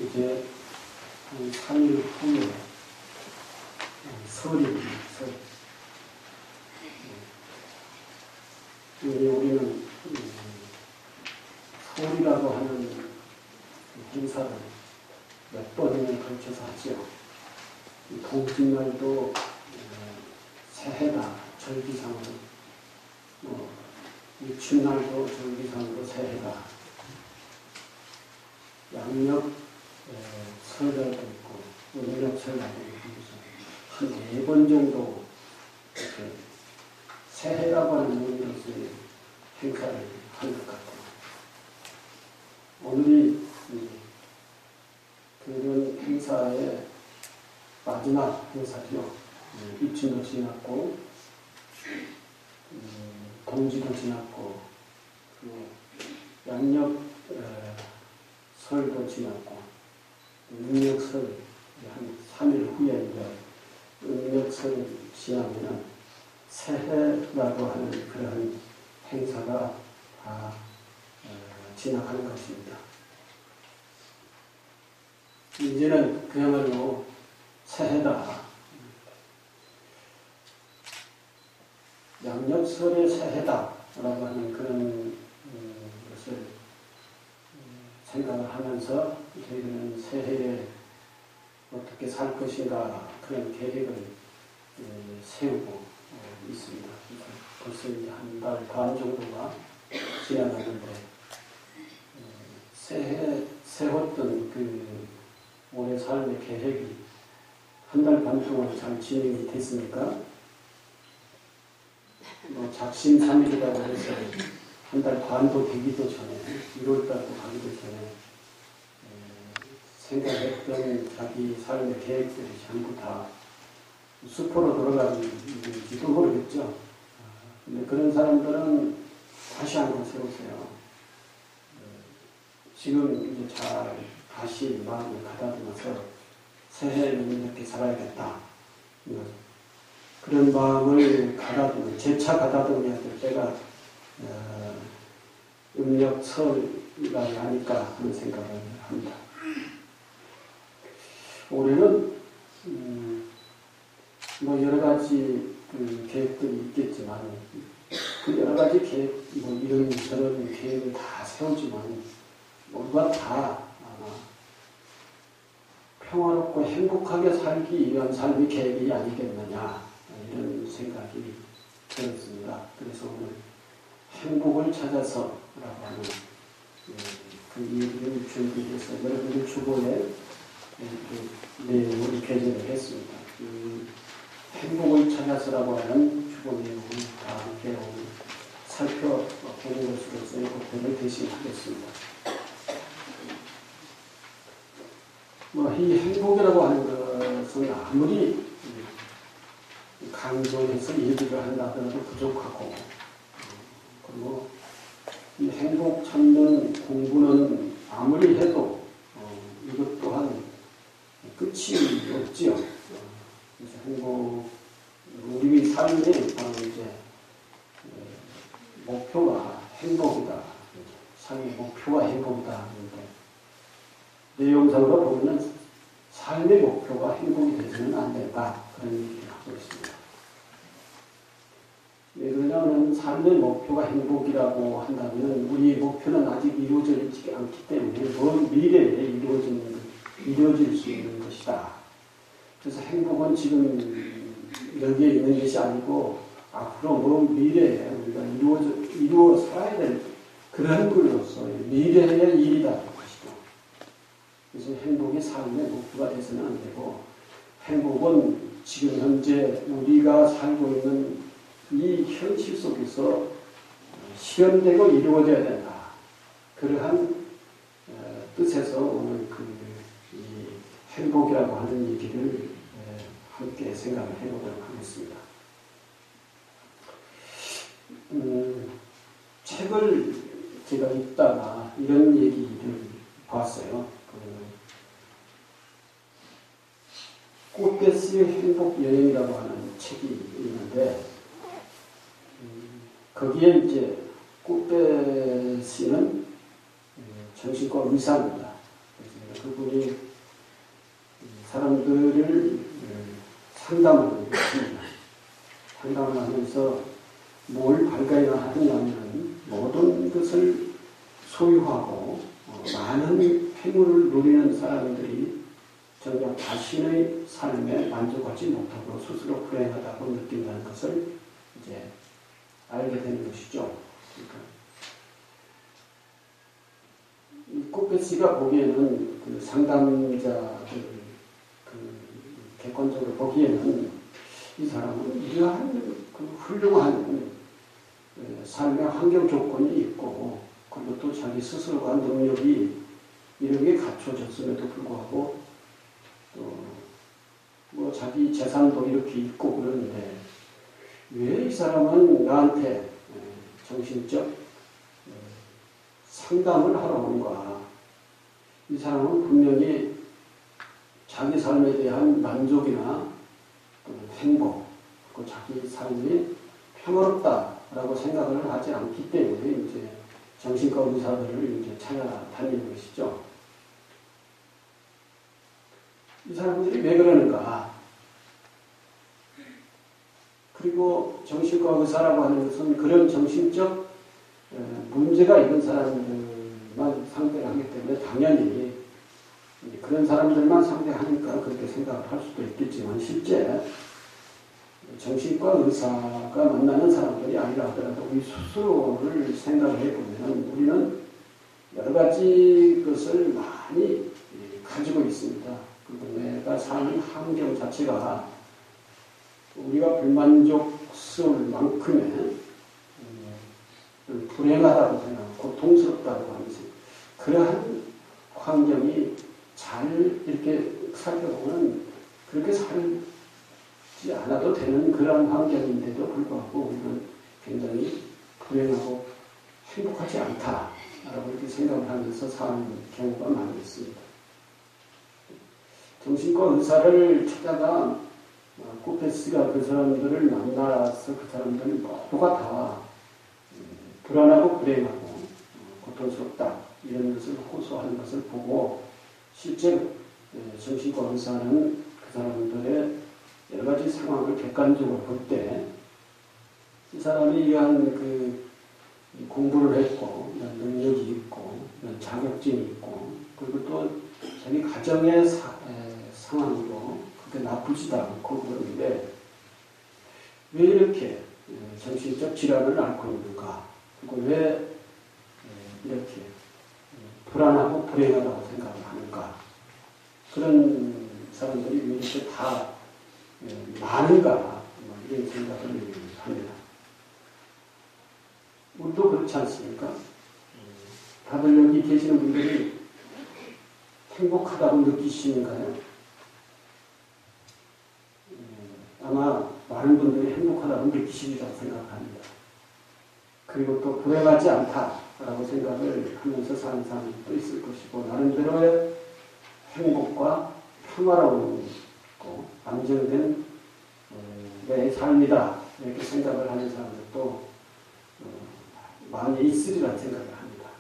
이제 한 3일 후에 설입니다. 설. 우리는 설이라고 하는 행사를 몇 번을 걸쳐서 하죠. 동짓날도 새해다 절기상으로, 유춘날도 절기상으로 새해다. 양력 설날도 있고 음력 설날도 있고 한 4번 정도 이렇게 새해라고 하는 의미로서의 행사를 한 것 같아요. 오늘이 그런 행사의 마지막 행사죠. 입춘도 지났고 동지도 지났고 양력 설도 지났고 음력설 한 3일 후에 이제 음력설 지나면 새해라고 하는 그런 행사가 다 지나가는 것입니다. 이제는 그야말로 새해다. 양력설의 새해다라고 하는 그런 것을 생각을 하면서 저희들은 새해에 어떻게 살 것인가 그런 계획을 세우고 있습니다. 벌써 이제 한 달 반 정도가 지나가는데 새해 세웠던 그 올해 삶의 계획이 한 달 반 동안 잘 진행이 됐습니까? 작심삼일이라고 해서 한 달 반도 되기도 전에 1월달도 가기도 전에 생각했던 자기 삶의 계획들이 전부 다 수포로 돌아가는지도 모르겠죠. 근데 그런 사람들은 다시 한번 세우세요. 지금 이제 잘 다시 마음을 가다듬어서 새해는 이렇게 살아야겠다. 그런 마음을 재차 가다듬어야 될 때가 음력설이라 하니까 하는 생각을 합니다. 올해는 여러 가지 계획들이 있겠지만 그 여러 가지 계획, 이런 저런 계획을 다 세우지만 모두가 다 아마 평화롭고 행복하게 살기 위한 삶의 계획이 아니겠느냐 이런 생각이 들었습니다. 그래서 오늘 행복을 찾아서라고 하는 그 얘기를 준비해서 여러분의 주보에 내용을 게재를 했습니다. 행복을 찾아서라고 하는 주보 내용을 다 함께 오늘 살펴보는 것으로서의 목표를 대신하겠습니다. 이 행복이라고 하는 것은 아무리 강조해서 얘기를 한다더라도 부족하고, 그리고 이 행복 찾는 공부는 아무리 해도 이것 또한 끝이 없지요. 그래서 행복, 우리 삶의 바로 이제 목표가 행복이다. 삶의 목표가 행복이다. 내용상으로 보면 삶의 목표가 행복이 되지는 않는다. 그런 얘기를 하고 있습니다. 왜냐하면 삶의 목표가 행복이라고 한다면 우리의 목표는 아직 이루어지지 않기 때문에 먼 미래에 이루어질 수 있는 것이다. 그래서 행복은 지금 여기에 있는 것이 아니고 앞으로 먼 미래에 우리가 이루어 살아야 될 그런 걸로서 미래의 일이다. 그래서 행복이 삶의 목표가 돼서는 안 되고, 행복은 지금 현재 우리가 살고 있는 이 현실 속에서 실현되고 이루어져야 된다. 그러한 뜻에서 오늘 이 행복이라고 하는 얘기를 함께 생각을 해보도록 하겠습니다. 책을 제가 읽다가 이런 얘기를 봤어요. 꽃베스의 행복 여행이라고 하는 책이 있는데, 거기에 이제 꽃베스는 정신과 의사입니다. 그래서 그분이 사람들을 상담을 했습니다. 상담을 하면서 뭘 발견하느냐면 모든 것을 소유하고 많은 쾌물을 누리는 사람들이 정작 자신의 삶에 만족하지 못하고 스스로 불행하다고 느낀다는 것을 이제 알게 되는 것이죠. 그러니까 이 코페스가 보기에는 그 상담자들 객관적으로 보기에는 이 사람은 이러한 그 훌륭한 삶의 환경 조건이 있고 그리고 또 자기 스스로가 능력이 이렇게 갖춰졌음에도 불구하고 또 뭐 자기 재산도 이렇게 있고 그러는데 왜 이 사람은 나한테 정신적 상담을 하러 오는가? 이 사람은 분명히 자기 삶에 대한 만족이나 행복, 그리고 자기 삶이 평화롭다라고 생각을 하지 않기 때문에 이제 정신과 의사들을 이제 찾아다니는 것이죠. 이 사람들이 왜 그러는가? 그리고 정신과 의사라고 하는 것은 그런 정신적 문제가 있는 사람들만 상대를 하기 때문에 당연히 그런 사람들만 상대하니까 그렇게 생각을 할 수도 있겠지만 실제 정신과 의사가 만나는 사람들이 아니라 하더라도 우리 스스로를 생각을 해보면 우리는 여러 가지 것을 많이 가지고 있습니다. 그리고 내가 사는 환경 자체가 우리가 불만족스러울 만큼의 불행하다고 생각하고 고통스럽다고 하면서 그러한 환경이 잘 이렇게 살펴보면 그렇게 살지 않아도 되는 그런 환경인데도 불구하고 우리는 굉장히 불행하고 행복하지 않다라고 이렇게 생각을 하면서 사는 경우가 많이 있습니다. 정신과 의사를 찾아가 코페스가 그 사람들을 만나서 그 사람들이 모두가 다 불안하고 불행하고 고통스럽다 이런 것을 호소하는 것을 보고 실제 정신과 의사는 그 사람들의 여러 가지 상황을 객관적으로 볼 때 이 사람이 이러한 그 공부를 했고 이런 능력이 있고 이런 자격증이 있고 그리고 또 자기 가정의 상황도 그렇게 나쁘지도 않고 그러는데 왜 이렇게 정신적 질환을 앓고 있는가? 그리고 왜 이렇게 불안하고 불행하다고 생각을 하는가? 그런 사람들이 왜 이렇게 다 많은가? 이런 생각을 합니다. 우리도 그렇지 않습니까? 다들 여기 계시는 분들이 행복하다고 느끼시는가요? 아마 많은 분들이 행복하다고 느끼시리라고 생각합니다. 그리고 또 불행하지 않다라고 생각을 하면서 사는 사람도 있을 것이고 나름대로의 행복과 평화로운 있고 안정된 내 삶이다 이렇게 생각을 하는 사람들도 많이 있으리라는 생각을 합니다.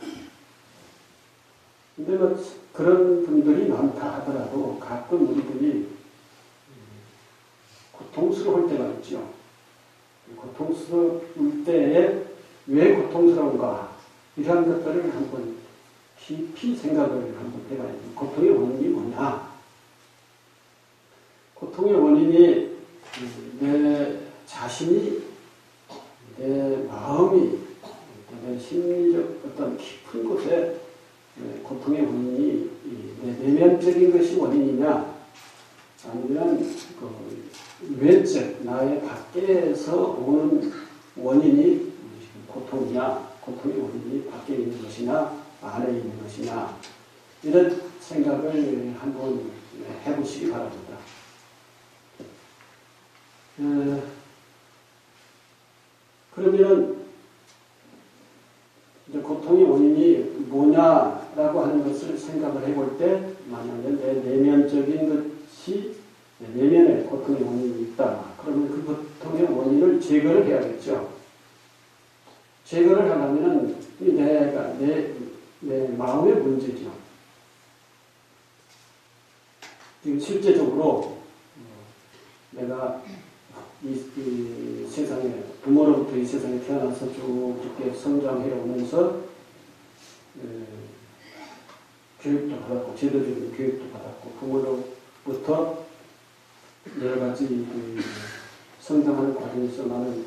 근데 뭐 그런 분들이 많다 하더라도 가끔 우리들이 고통스러울 때가 있죠. 고통스러울 때에 왜 고통스러운가 이런 것들을 한번 깊이 생각을 한번 해봐야 돼요. 고통의 원인이 뭐냐? 고통의 원인이 내 자신이 내 마음이 내 심리적 어떤 깊은 곳에 고통의 원인이 내 내면적인 것이 원인이냐 아니면 그 외적 나의 밖에서 오는 원인이 고통이냐 고통의 원인이 밖에 있는 것이냐 안에 있는 것이냐 이런 생각을 한번 해보시기 바랍니다. 그러면 이제 고통의 원인이 뭐냐라고 하는 것을 생각을 해볼 때 만약에 내 내면적인 것이 내면에 고통의 원인이 있다. 그러면 그 고통의 원인을 제거를 해야겠죠. 제거를 하려면 내가 내 마음의 문제죠. 지금 실제적으로 내가 이 세상에 부모로부터 이 세상에 태어나서 쭉 이렇게 성장해 오면서 교육도 받았고 제도적인 교육도 받았고 부모로부터 여러 가지 성장하는 과정에서 나는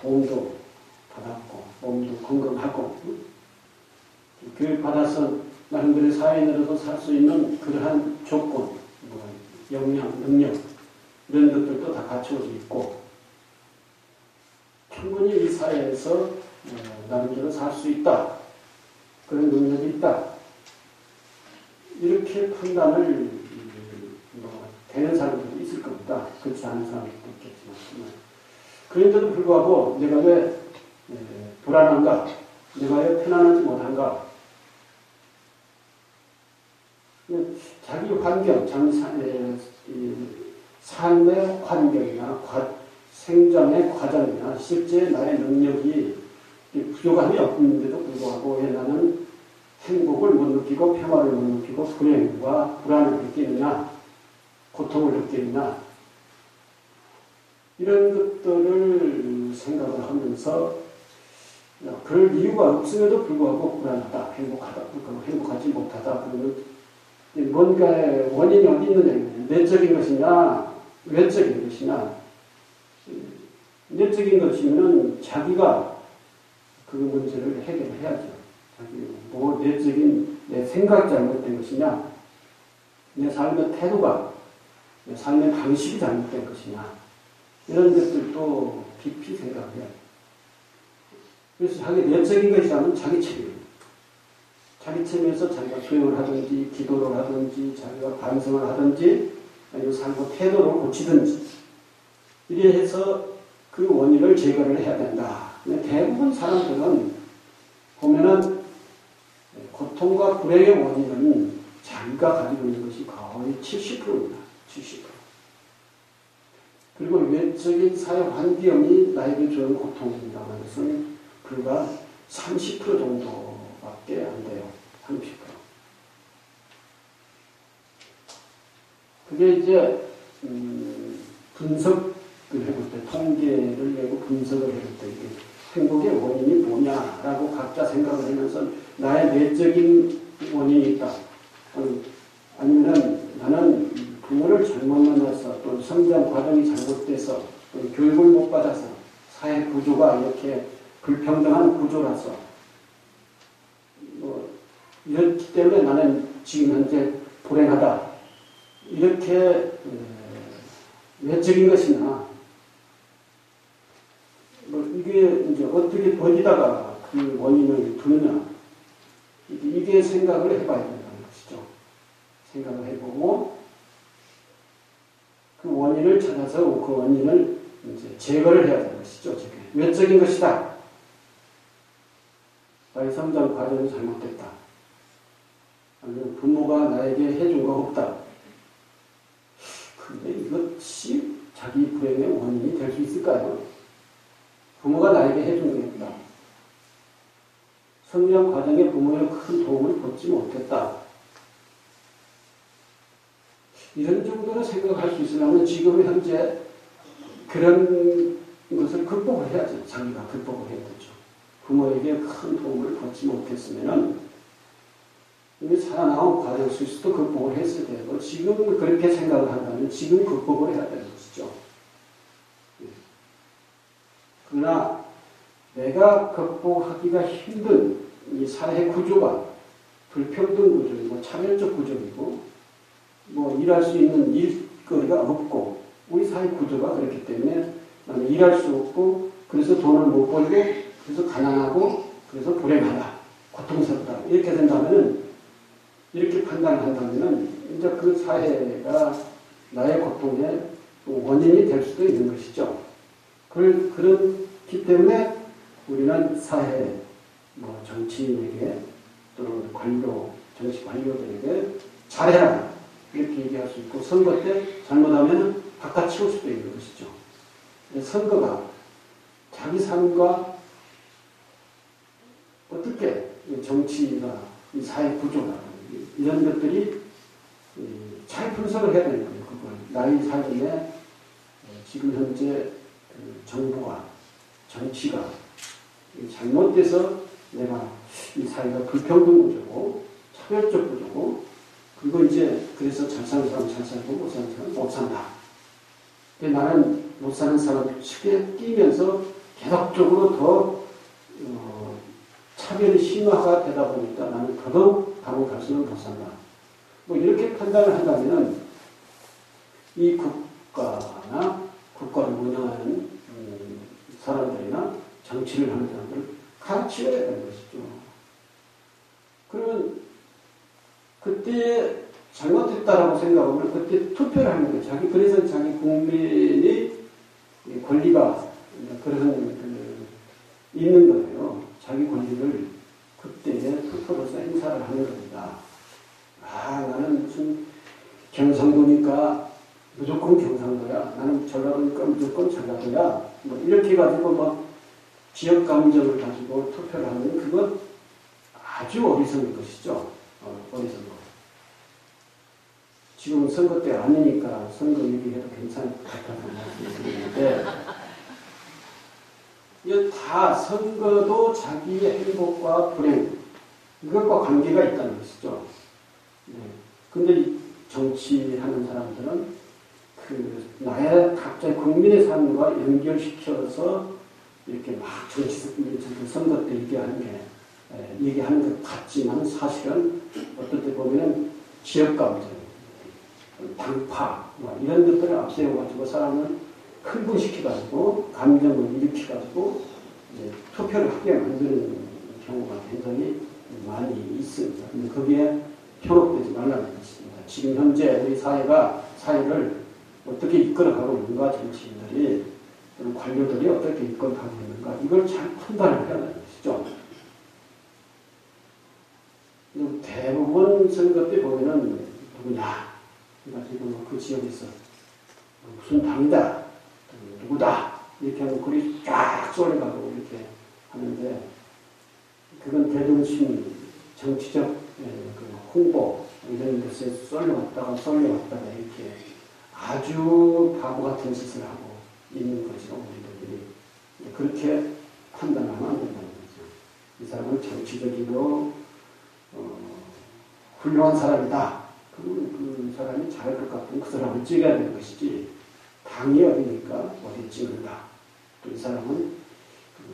도움도 받았고 몸도 건강하고 교육받아서 나름대로 사회인으로서 살 수 있는 그러한 조건, 역량, 능력 이런 것들도 다 갖추어져 있고 충분히 이 사회에서 나름대로 살 수 있다. 그런 능력이 있다. 이렇게 판단을 되는 사람들도 있을 겁니다. 그렇지 않은 사람들도 있겠지만. 그런데도 불구하고 내가 왜 불안한가? 내가 왜 편안하지 못한가? 자기 환경, 삶의 환경이나 생존의 과정이나 실제 나의 능력이 부족함이 없는데도 불구하고 왜 나는 행복을 못 느끼고 평화를 못 느끼고 불행과 불안을 느끼느냐, 고통을 느끼느냐 이런 것들을 생각을 하면서 그럴 이유가 없음에도 불구하고 불안하다, 행복하지 못하다. 뭔가의 원인이 어디 있느냐, 내적인 것이냐, 외적인 것이냐. 내적인 것이면 자기가 그 문제를 해결해야죠. 내적인 내 생각이 잘못된 것이냐, 내 삶의 태도가, 내 삶의 방식이 잘못된 것이냐, 이런 것들도 깊이 생각해야 해요. 그래서 자기 내적인 것이라면 자기 책임입니다. 자기 책임에서 자기가 수행을 하든지, 기도를 하든지, 자기가 반성을 하든지, 아니면 삶의 태도를 고치든지, 이래 해서 그 원인을 제거를 해야 된다. 대부분 사람들은 보면은 고통과 불행의 원인은 자기가 가지고 있는 것이 거의 70%입니다. 70%. 그리고 외적인 사회 환경이 나에게 주는 고통이라는 것은 불과 30% 정도밖에 안 돼요. 30%. 그게 이제 분석을 해볼 때, 통계를 내고 분석을 해볼 때 이게 행복의 원인이 뭐냐라고 각자 생각을 하면서 나의 내적인 원인이 있다. 아니면 나는 부모를 잘못 만나서 또 성장 과정이 잘못돼서 또 교육을 못 받아서 사회 구조가 이렇게 불평등한 구조라서 이렇기 때문에 나는 지금 현재 불행하다. 이렇게 외적인 것이나 이게 이제 어떻게 어디다가 그 원인을 두느냐 이게 생각을 해봐야 된다는 것이죠. 생각을 해보고 그 원인을 찾아서 그 원인을 이제 제거를 해야 되는 것이죠. 외적인 것이다. 나의 성장 과정이 잘못됐다. 아니면 부모가 나에게 해준 거 없다. 근데 이것이 자기 불행의 원인이 될 수 있을까요? 부모가 나에게 해준 게 없다. 성장 과정에 부모의 큰 도움을 받지 못했다. 이런 정도로 생각할 수 있으려면 지금 현재 그런 것을 극복을 해야죠. 자기가 극복을 해야 되죠. 부모에게 큰 도움을 받지 못했으면은 이게 살아나온 과정 속에서도 극복을 했을 때고 지금 그렇게 생각을 한다면 지금 극복을 해야 되는 것이죠. 그러나 내가 극복하기가 힘든 이 사회 구조가 불평등 구조이고 차별적 구조이고 일할 수 있는 일거리가 없고 우리 사회 구조가 그렇기 때문에 나는 일할 수 없고 그래서 돈을 못 벌고 그래서 가난하고 그래서 불행하다 고통스럽다 이렇게 된다면은 이렇게 판단한다면은 이제 그 사회가 나의 고통의 원인이 될 수도 있는 것이죠. 그렇기 때문에 우리는 사회, 정치인에게 또는 정치 관료들에게 잘해라 이렇게 얘기할 수 있고 선거 때 잘못하면 바꿔치울 수도 있는 것이죠. 선거가 자기 삶과 어떻게 정치나 이 사회 구조나 이런 것들이 잘 분석을 해야 되는 거예요. 그걸. 나의 삶에 지금 현재 정부가, 정치가 잘못돼서 내가 이 사회가 불평등 구조고, 차별적 구조고, 그리고 이제 그래서 잘 사는 사람 잘 살고 못 사는 사람 못 산다. 근데 나는 못 사는 사람 측에 끼면서 계속적으로 더 차별이 심화가 되다 보니까 나는 더더욱 감옥 갈수록 못 산다. 뭐 이렇게 판단을 한다면 이 국가나 국가를 운영하는 사람들이나 정치를 하는 사람들을 가르쳐야 되는 것이죠. 그러면 그때 잘못했다라고 생각하면 그때 투표를 하는 거예요. 그래서 자기 국민의 권리가 그런 있는 거예요. 자기 권리를 그때의 투표로서 행사를 하는 겁니다. 나는 무슨 경상도니까 무조건 경상도야. 나는 전라도니까 무조건 전라도야. 뭐 이렇게 가지고 뭐 지역 감정을 가지고 투표를 하는 그건 아주 어리석은 것이죠. 어리석은 거. 지금 선거 때 아니니까 선거 얘기해도 괜찮을 것 같아서 말씀드리는데 이게 다 선거도 자기의 행복과 불행 이것과 관계가 있다는 것이죠. 근데 이 정치하는 사람들은 나의 각자의 국민의 삶과 연결시켜서 이렇게 막 선거 때 얘기하는 것 같지만 사실은 어떨 때 보면 지역 감정, 당파 이런 것들을 앞세워가지고 사람을 흥분시켜가지고 감정을 일으켜가지고 투표를 하게 만드는 경우가 굉장히 많이 있습니다. 근데 거기에 현혹되지 말라는 것입니다. 지금 현재 우리 사회를 어떻게 이끌어가고 있는가, 정치인들이 또는 관료들이 어떻게 이끌어가고 있는가 이걸 잘 판단을 해야 하는 것이죠. 대부분 선거 때 보면은 누구냐, 그러니까 지금 그 지역에서 무슨 당이다, 누구다 이렇게 하면 글이 쫙 쏠려가고 이렇게 하는데 그건 대중심, 정치적 홍보 이런 것에 쏠려왔다가 이렇게 아주 바보 같은 짓을 하고 있는 거죠. 우리들이 그렇게 판단하면 안 된다는 거죠. 이 사람은 정치적으로 훌륭한 사람이다. 그 사람이 잘할 것 같으면 그 사람을 찍어야 되는 것이지 당이 어디니까 어디 찍는다. 또 이 사람은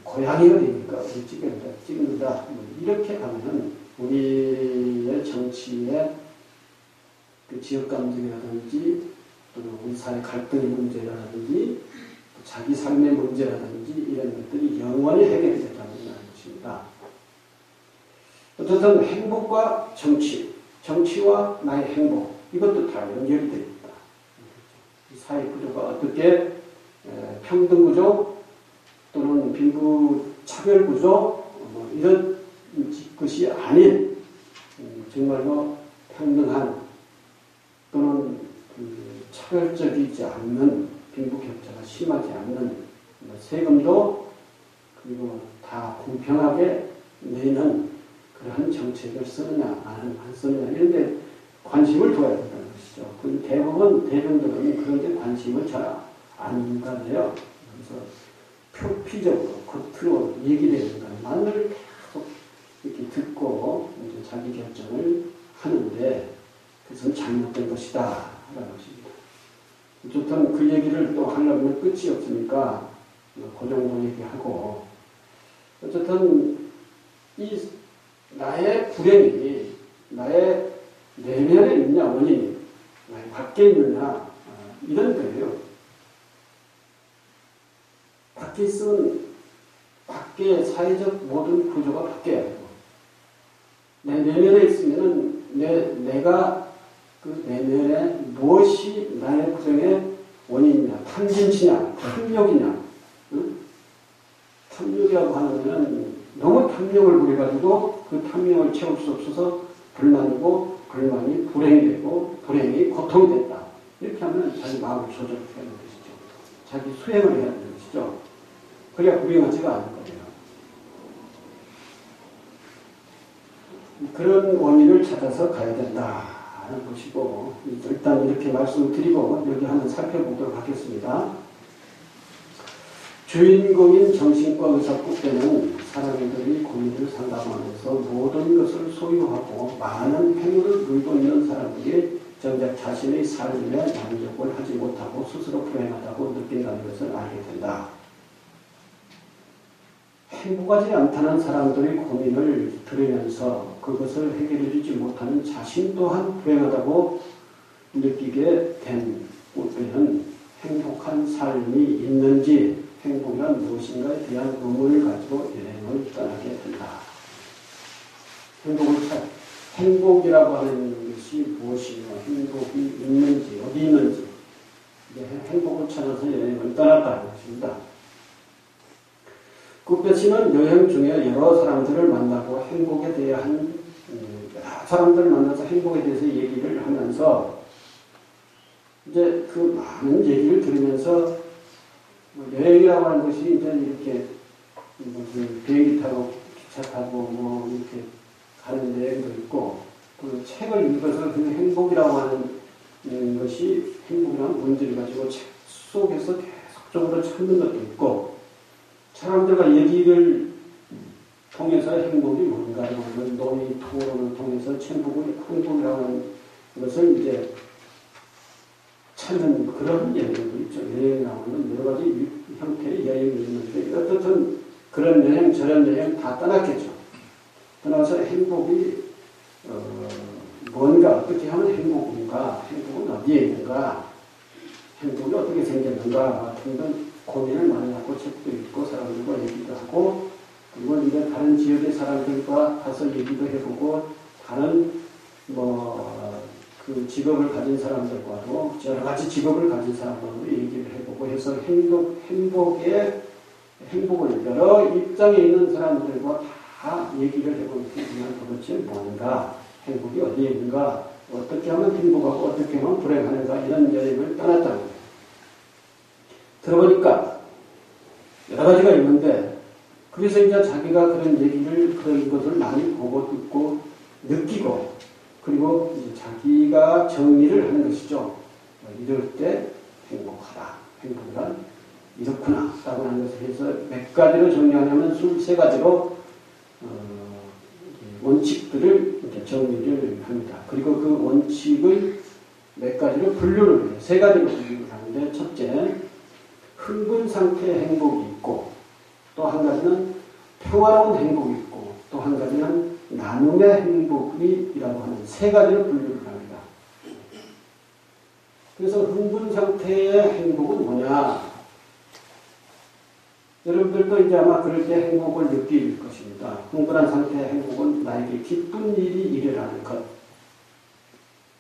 고향이 어디니까 어디 찍는다. 이렇게 가면은 우리의 정치의 그 지역 감정이라든지 또는 우리 사회 갈등의 문제라든지 자기 삶의 문제라든지 이런 것들이 영원히 해결이 된다는 것입니다. 어쨌든 행복과 정치와 나의 행복 이것도 다 연결이 되어 있다. 사회 구조가 어떻게 평등 구조 또는 빈부 차별 구조 이런 것이 아닌 정말로 평등한 또는 차별적이지 않는 빈부 격차가 심하지 않는 세금도 그리고 다 공평하게 내는 그러한 정책을 쓰느냐 안 쓰느냐 이런 데 관심을 둬야 된다는 것이죠. 대부분 대중들은 그런 데 관심을 잘 안 가져요. 그래서 표피적으로 겉으로 얘기되는 것만을 계속 이렇게 듣고 이제 자기 결정을 하는데 그것은 잘못된 것이다 라는 것입니다. 어쨌든 그 얘기를 또 하려면 끝이 없으니까 그 정도 얘기하고 어쨌든 이 나의 불행이 나의 내면에 있냐 원인이 나의 밖에 있느냐 이런 거예요. 밖에 있으면 밖에 사회적 모든 구조가 바뀌어야 되고 내 내면에 있으면은 내가 그 내면에 무엇이 나의 불행의 원인이냐 탐진치냐 탐욕이냐 탐욕이라고 하는 너무 탐욕을 부려가지고 그 탐욕을 채울 수 없어서 불만이고 불만이 불행이 되고 불행이 고통이 됐다. 이렇게 하면 자기 마음을 조절해야 하는 것이죠. 자기 수행을 해야 하는 것이죠. 그래야 불행하지가 않은 거예요. 그런 원인을 찾아서 가야 된다. 하는 것이고, 일단 이렇게 말씀을 드리고 여기 한번 살펴보도록 하겠습니다. 주인공인 정신과 의사국 때는 사람들이 고민을 상담하면서 모든 것을 소유하고 많은 행운을 누리고 있는 사람들이 정작 자신의 삶에 만족을 하지 못하고 스스로 불행하다고 느낀다는 것을 알게 된다. 행복하지 않다는 사람들의 고민을 들으면서 그것을 해결해 주지 못하는 자신 또한 불행하다고 느끼게 된 우리는 행복한 삶이 있는지 행복이란 무엇인가에 대한 의문을 가지고 여행을 떠나게 된다. 행복이라고 하는 것이 무엇이며 행복이 있는지 어디 있는지 행복을 찾아서 여행을 떠났다는 것입니다. 굿배치는 여행 중에 여러 사람들을 만나고 행복에 대한 여러 사람들을 만나서 행복에 대해서 얘기를 하면서 이제 그 많은 얘기를 들으면서 여행이라고 하는 것이 이제 이렇게 무슨 비행기 타고 기차 타고 뭐 이렇게 가는 여행도 있고 그 책을 읽어서 그 행복이라고 하는 것이 행복이라는 문제를 가지고 책 속에서 계속적으로 찾는 것도 있고 사람들과 얘기를 통해서 행복이 뭔가를 논의 토론을 통해서 행복이라고 하는 것을 이제 찾는 그런 여행도 있죠. 여행이라고 하는 여러 가지 형태의 여행이 있는데 어떻든 그런 여행 저런 여행 다 떠났겠죠. 떠나서 행복이 뭔가 어떻게 하면 행복인가 행복은 어디에 있는가 행복이 어떻게 생겼는가 같은 고민을 많이 하고 책도 읽고 사람들과 얘기도 하고 그리고 이제 다른 지역의 사람들과 가서 얘기도 해보고 다른 그 직업을 가진 사람들과도 여러 가지 직업을 가진 사람들과도 얘기를 해보고 해서 행복을 여러 입장에 있는 사람들과 다 얘기를 해보면서 도대체 뭔가 행복이 어디에 있는가 어떻게 하면 행복하고 어떻게 하면 불행하는가 이런 여행을 떠났다는 거예요. 들어보니까 여러 가지가 있는데 그래서 이제 자기가 그런 얘기를 그런 것을 많이 보고 듣고 느끼고 그리고 이제 자기가 정리를 하는 것이죠. 이럴 때 행복하다. 행복이란 이렇구나. 라고 하는 것을 해서 몇 가지로 정리하냐면 23가지로 원칙들을 이제 정리를 합니다. 그리고 그 원칙을 몇 가지로 분류를 해요. 3가지로 분류를 하는데 첫째 흥분 상태의 행복이 있고 또 한 가지는 평화로운 행복이 있고 또 한 가지는 나눔의 행복이라고 하는 3가지로 분류를 합니다. 그래서 흥분 상태의 행복은 뭐냐? 여러분들도 이제 아마 그럴 때 행복을 느낄 것입니다. 흥분한 상태의 행복은 나에게 기쁜 일이 일어나는 것.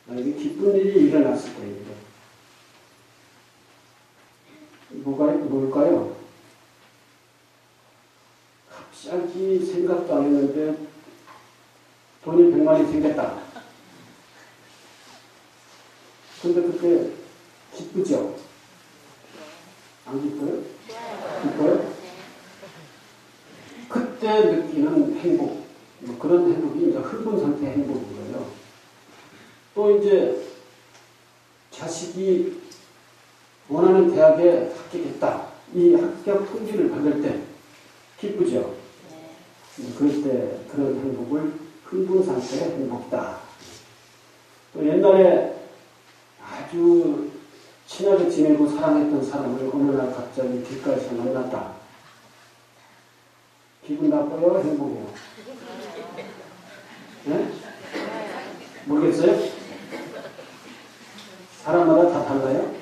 나에게 기쁜 일이 일어났을 때입니다. 뭘까요? 갑자기 생각도 안 했는데 돈이 100만이 생겼다. 근데 그때 기쁘죠? 안 기뻐요? 기뻐요? 그때 느끼는 행복, 그런 행복이 이제 흥분 상태의 행복인 거예요. 또 이제 자식이 원하는 대학에 합격했다. 이 합격 통지를 받을 때 기쁘죠? 그럴 때 그런 행복을 흥분 상태의 행복이다. 또 옛날에 아주 친하게 지내고 사랑했던 사람을 어느 날 갑자기 길가에서 만났다. 기분 나빠요? 행복해요? 네? 모르겠어요? 사람마다 다 달라요?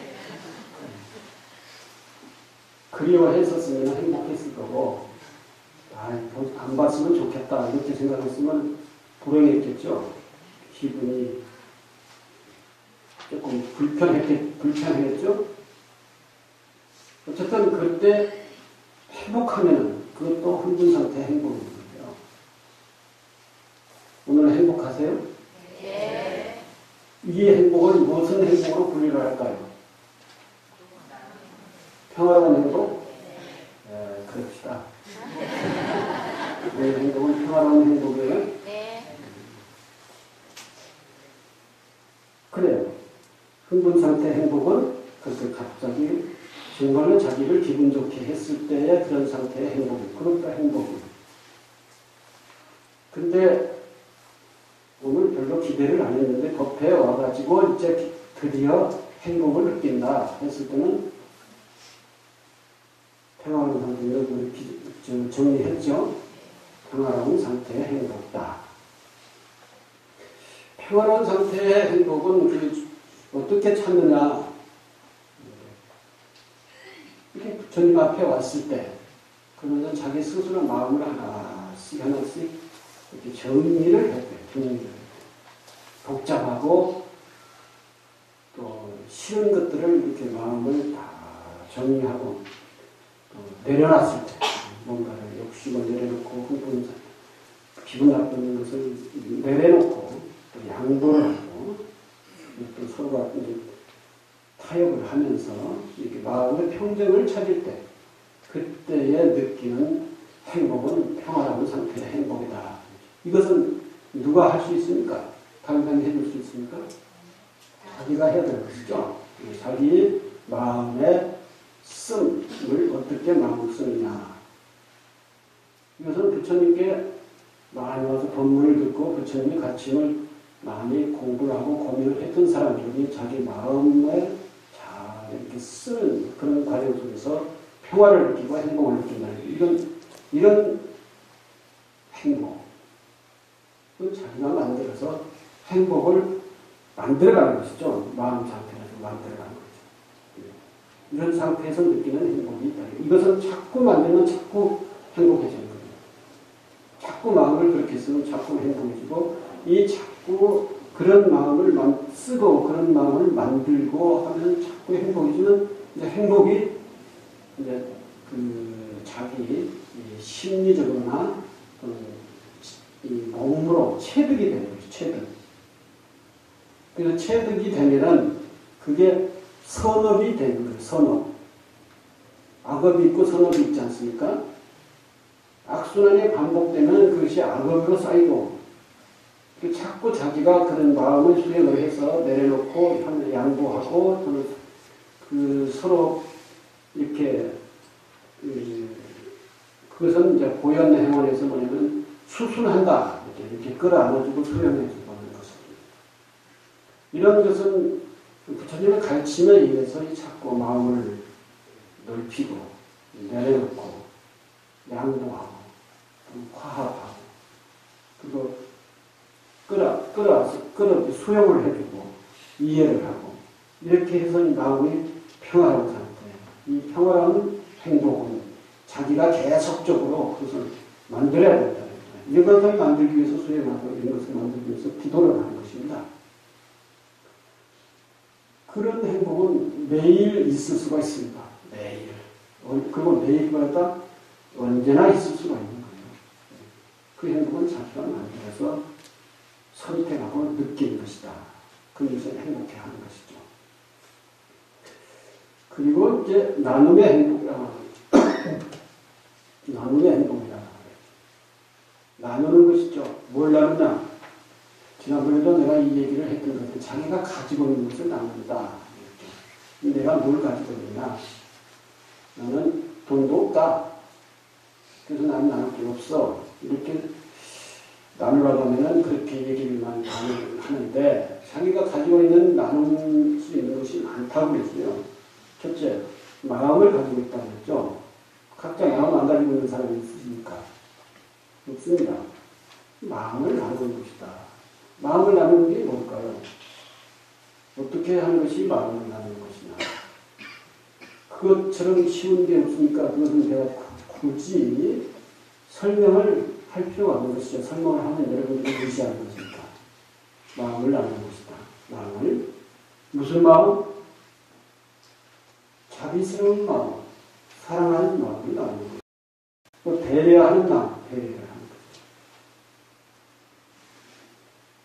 그리워했었으면 행복했을 거고 안 봤으면 좋겠다 이렇게 생각했으면 불행했겠죠. 기분이 조금 불편했겠죠. 어쨌든 그때 행복하면 그것도 흥분 상태의 행복인 거예요. 오늘 행복하세요? 네. 이 행복을 무슨 행복으로 분류를 할까요? 평화로운 행복? 네, 그럽시다. 내 행복은 평화로운 행복이에요? 네. 흥분 상태 행복은 그렇게 갑자기 정말로 자기를 기분 좋게 했을 때의 그런 상태의 행복, 그것도 행복이에요. 근데 오늘 별로 기대를 안 했는데 법회에 와가지고 이제 드디어 행복을 느낀다 했을 때는 평화로운 상태를 정리했죠. 평화로운 상태의 행복이다. 평화로운 상태의 행복은 어떻게 찾느냐. 이렇게 부처님 앞에 왔을 때 그러면 자기 스스로 마음을 하나씩 이렇게 정리를 했대요. 정리를. 복잡하고 또 싫은 것들을 이렇게 마음을 다 정리하고 내려놨을 때 뭔가를 욕심을 내려놓고 흥분, 기분 나쁜 것을 내려놓고 또 양보를 하고 또 서로가 이제 타협을 하면서 이렇게 마음의 평정을 찾을 때 그때에 느끼는 행복은 평화로운 상태의 행복이다. 이것은 누가 할 수 있습니까? 당당히 해줄 수 있습니까? 자기가 해야 될 것이죠. 자기 마음의 씀을 어떻게 마음을 쓰느냐. 이것은 부처님께 많이 와서 법문을 듣고 부처님의 가르침을 많이 공부를 하고 고민을 했던 사람들이 자기 마음을 잘 이렇게 쓰는 그런 과정 속에서 평화를 느끼고 행복을 느낀다는 이런 행복. 그건 자기가 만들어서 행복을 만들어가는 것이죠. 마음 상태에서 만들어가는 거죠. 이런 상태에서 느끼는 행복이 있다. 이것은 자꾸 만들면 자꾸 행복해지는 거예요. 자꾸 마음을 그렇게 쓰면 자꾸 행복해지고 이 자꾸 그런 마음을 쓰고 그런 마음을 만들고 하면 자꾸 행복해지면 이제 행복이 이제 자기 심리적으로나 이 몸으로 체득이 되는 거죠. 체득. 그래서 체득이 되면은 그게 선업이 되는 거예요. 선업. 악업이 있고 선업이 있지 않습니까? 악순환이 반복되면 그것이 악업으로 쌓이고 자꾸 자기가 그런 마음을 수행을 해서 내려놓고 양보하고 또는 서로 이렇게 그것은 이제 보현행원에서 뭐냐면 수순한다. 이렇게 끌어안아주고 수용해주고 하는 것입니다. 이런 것은 부처님의 가르침에 의해서 자꾸 마음을 넓히고 내려놓고 양보하고 화합하고 그리고 끌어서 수용을 해주고 이해를 하고 이렇게 해서 마음이 평화로운 상태. 이 평화로운 행복은 자기가 계속적으로 그것을 만들어야 된다. 이런 것을 만들기 위해서 수행하고 이런 것을 만들기 위해서 기도를 하는 것입니다. 그런 행복은 매일 있을 수가 있습니다. 매일. 그리고 매일마다 언제나 있을 수가 있는 거예요. 그 행복은 자기가 만들어서 선택하고 느끼는 것이다. 그래서 행복해하는 것이죠. 그리고 이제 나눔의 행복이다. 나누는 것이죠. 뭘 나누냐? 지난번에도 내가 이 얘기를 했던 것은 자기가 가지고 있는 것을 나눈다. 내가 뭘 가지고 있느냐? 나는 돈도 없다. 그래서 나는 나눌 게 없어. 이렇게 나누라고 하면은 그렇게 얘기를만 하는데 자기가 가지고 있는 나눌 수 있는 것이 많다고 그랬어요. 첫째, 마음을 가지고 있다고 했죠. 각자 마음 안 가지고 있는 사람이 있으십니까? 없습니다. 마음을 나누는 것이다. 마음을 나누는 게 뭘까요? 어떻게 하는 것이 마음을 나누는 것이냐? 그것처럼 쉬운 게 없으니까 그것은 내가 굳이 설명을 할 필요가 없는 것이죠. 설명을 하면 여러분들이 무시하는 것이니까. 마음을 나누는 것이다. 마음을 무슨 마음? 자비스러운 마음, 사랑하는 마음을 나누는 것이다. 또 배려하는 마음, 배려를 하는 것이다.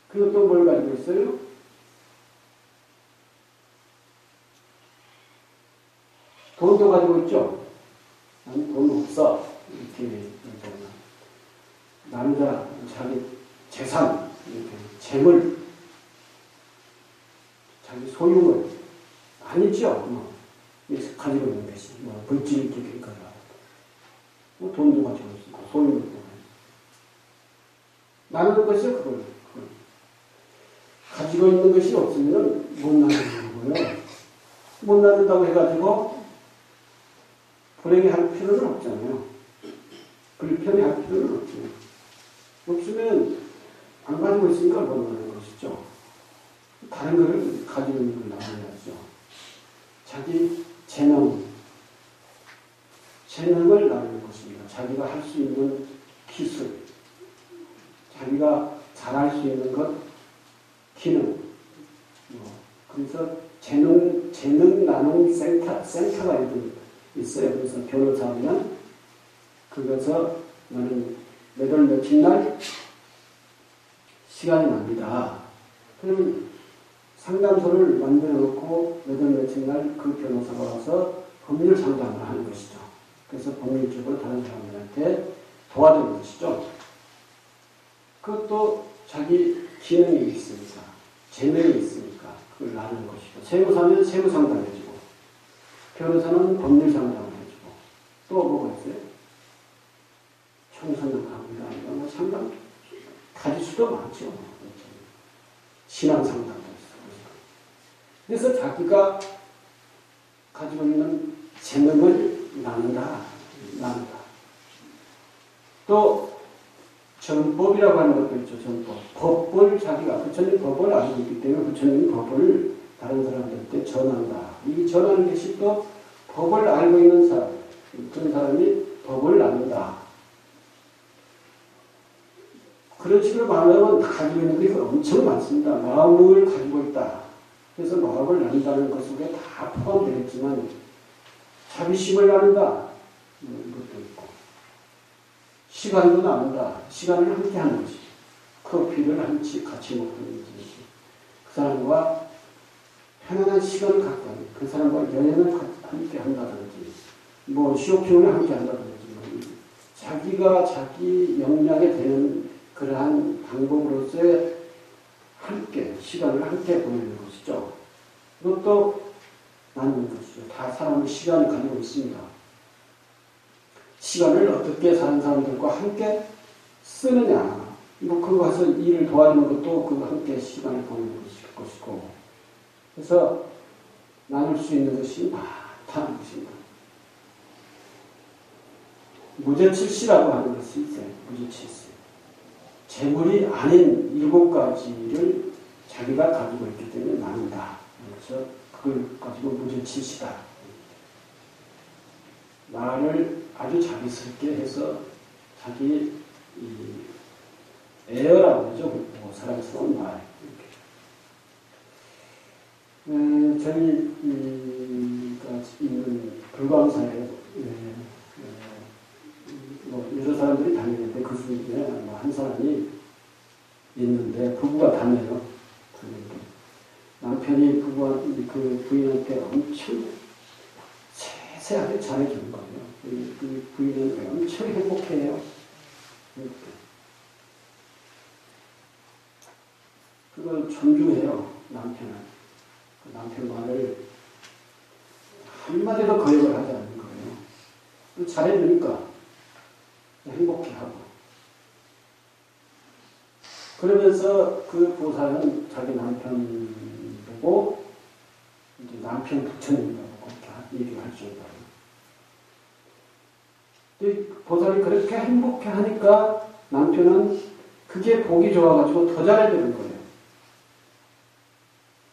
그리고 또 뭘 가지고 있어요? 돈도 가지고 있죠. 나는 돈 없어. 이렇게 남자 자기 재산, 이렇게 재물, 자기 소유물 아니죠. 가지고 있는 것이 물질적인 거라. 돈도 가지고 있고 소유물도 나누는 것이요. 그걸 가지고 있는 것이 없으면 못 나누는 거고요. 못 나눈다고 해가지고 불행해할 필요는 없잖아요. 불편해할 필요는 없죠. 없으면 안 가지고 있으니까 못 나누는 것이죠. 다른 것을 가지고 있는 걸 나눠야죠. 자기 재능을 나누는 것입니다. 자기가 할 수 있는 기술, 자기가 잘할 수 있는 것, 기능. 그래서 재능 나눔 센터가 있어요. 그래서 변호사면 그것서 너는 몇 월 며칠 날 시간이 납니다. 그러면 상담소를 만들어 놓고 몇 월 며칠 날 그 변호사가 와서 법률 상담을 하는 것이죠. 그래서 법률적으로 다른 사람들한테 도와주는 것이죠. 그것도 자기 기능이 있으니까, 재능이 있으니까 그걸 나누는 것이고, 세무사면 세무 상담해주고, 변호사는 법률 상담을 해주고, 또 뭐가 있어요? 청소년 강의라든가 상담 가지수도 많죠. 신앙 상담도 있어요. 그래서 자기가 가지고 있는 재능을 나눈다. 또 전법이라고 하는 것도 있죠. 전법. 법을 자기가 부처님 법을 알고 있기 때문에 부처님 법을 다른 사람들한테 전한다. 이 전하는 것이 또 법을 알고 있는 사람, 그런 사람이 법을 나눈다. 그런 식으로 말하면 가지고 있는 게 엄청 많습니다. 마음을 가지고 있다. 그래서 마음을 나눈다는 것 속에 다 포함되겠지만 자비심을 나눈다. 이것도 있고 시간도 나눈다. 시간을 함께 하는 것이 커피를 같이 먹는 것이 그 사람과 편안한 시간을 갖고 그 사람과 여행을 함께 한다든지 쇼핑을 함께 한다든지 자기가 자기 역량에 되는 그러한 방법으로서의 함께 시간을 함께 보내는 것이죠. 그것도 나누는 것이죠. 다 사람은 시간을 가지고 있습니다. 시간을 어떻게 다른 사람들과 함께 쓰느냐. 그것을 일을 도와주는 것도 그 함께 시간을 보내는 것이고. 그래서 나눌 수 있는 것이 많다는 것입니다. 무죄칠시라고 하는 것이 있어요. 무죄칠시. 재물이 아닌 7가지를 자기가 가지고 있기 때문에 나눈다. 그래서 그걸 가지고 무죄칠시다. 말을 아주 자비스럽게 해서 자기 애어라고 하죠. 사랑스러운 말. 저희 있는 불광사에 여러 사람들이 다니는데 그 중에 한 사람이 있는데 부부가 다녀요. 남편이 그 부인한테 엄청 세세하게 잘해주는 거예요. 그 부인은 엄청 행복해요. 그걸 존중해요. 남편은. 그 남편 말을 한마디도 거역을 하지 않는 거예요. 잘해주니까 행복해하고. 그러면서 그 보살은 자기 남편 보고 이제 남편 부처님이라고 그렇게 얘기를 할 정도로. 보살이 그렇게 행복해 하니까 남편은 그게 보기 좋아가지고 더 잘해주는 거예요.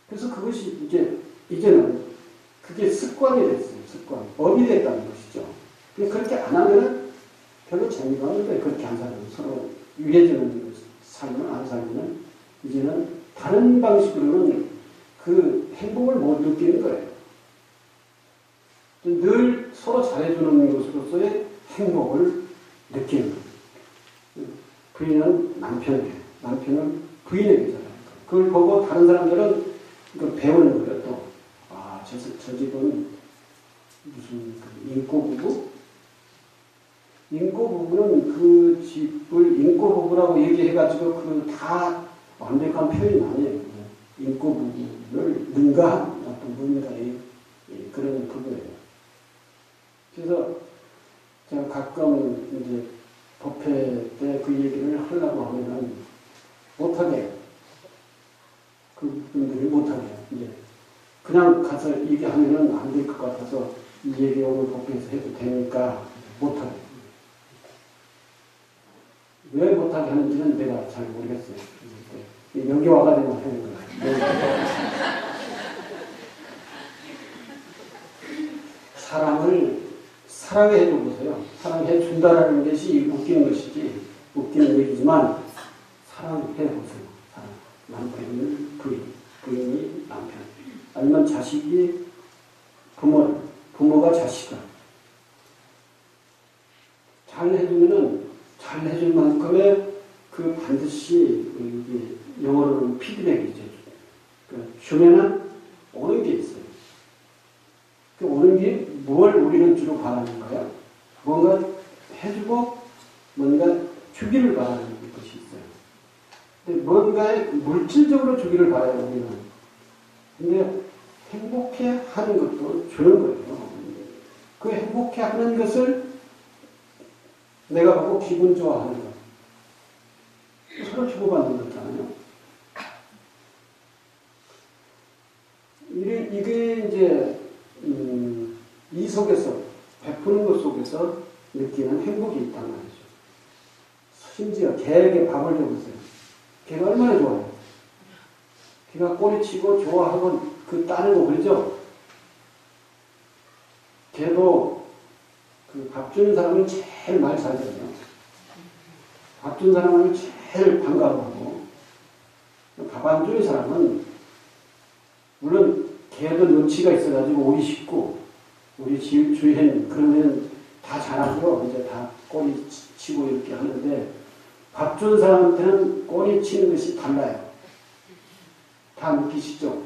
그래서 그것이 이제는 그게 습관이 됐어요. 습관. 법이 됐다는 것이죠. 그렇게 안 하면은 별로 재미가 없는데 그렇게 안 살면 서로 유해지는 삶을 안 살면 이제는 다른 방식으로는 그 행복을 못 느끼는 거예요. 늘 서로 잘해주는 것으로서의 행복을 느끼는 거예요. 부인은 남편에게, 남편은 부인에게 잘하는 거예요. 그걸 보고 다른 사람들은 그걸 배우는 거예요. 또 저 집은 무슨 인꼬부부? 인꼬부부는 그 집을 인꼬부부라고 얘기해가지고 그 다 완벽한 표현이 아니에요. 인고 부분을 능가한 어떤 문화의 그런 부분이에요. 그래서 제가 가끔 이제 법회 때 그 얘기를 하려고 하면은 못하게 해요. 그분들이 못하게 해요. 이제 그냥 가서 얘기하면은 안 될 것 같아서 이 얘기 오늘 법회에서 해도 되니까 못하게 해요. 왜 못하게 하는지는 내가 잘 모르겠어요. 여기 와가지고 하는 거예요. 사람을 사랑해 줘보세요. 사랑해 준다라는 것이 웃기는 것이지, 웃기는 얘기지만, 사랑해 보세요. 사랑. 남편이 부인, 부인이 남편. 아니면 자식이 부모를, 부모가 자식을. 잘 해주면은, 잘 해줄 만큼의 그 반드시, 영어로는 피드백이죠. 주면은 오는 게 있어요. 그 오는 게 뭘 우리는 주로 바라는 거야? 뭔가 해주고 뭔가 주기를 바라는 것이 있어요. 근데 뭔가에 물질적으로 주기를 바라요, 우리는. 근데 행복해 하는 것도 주는 거예요. 그 행복해 하는 것을 내가 보고 기분 좋아하는 거. 서로 주고받는 거잖아요. 이게 이제, 이 속에서, 베푸는 것 속에서 느끼는 행복이 있단 말이죠. 심지어 개에게 밥을 줘보세요. 개가 얼마나 좋아요. 개가 꼬리치고 좋아하고 그 따르고 그러죠. 개도 그 밥 주는 사람을 제일 말 잘해요. 밥 주는 사람을 제일 반가워하고, 밥 안 주는 사람은 물론 개도 눈치가 있어가지고 오기 쉽고, 우리 주위엔 그러면 다 잘하고요. 이제 다 꼬리 치고 이렇게 하는데, 밥 주는 사람한테는 꼬리 치는 것이 달라요. 다 느끼시죠?